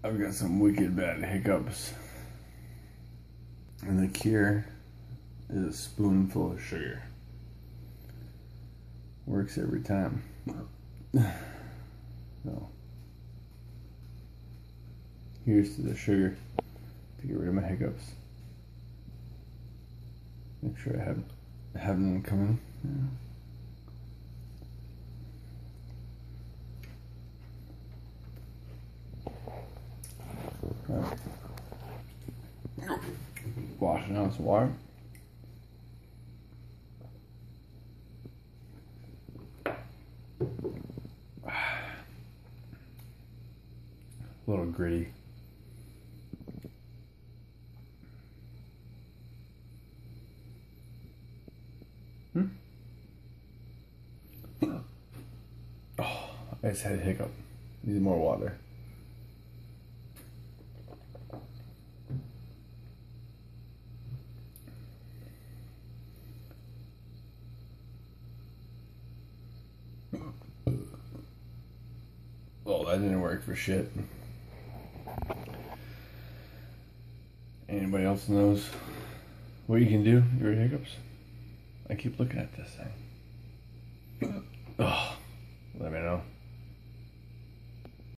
I've got some wicked bad hiccups. And the cure is a spoonful of sugar. Works every time. So, here's to the sugar to get rid of my hiccups. Make sure I have none coming. Right. Washing out some water. A little gritty. Oh, I just had a hiccup. Need more water. Well, that didn't work for shit. Anybody else knows what you can do to your hiccups? I keep looking at this thing. Oh, let me know.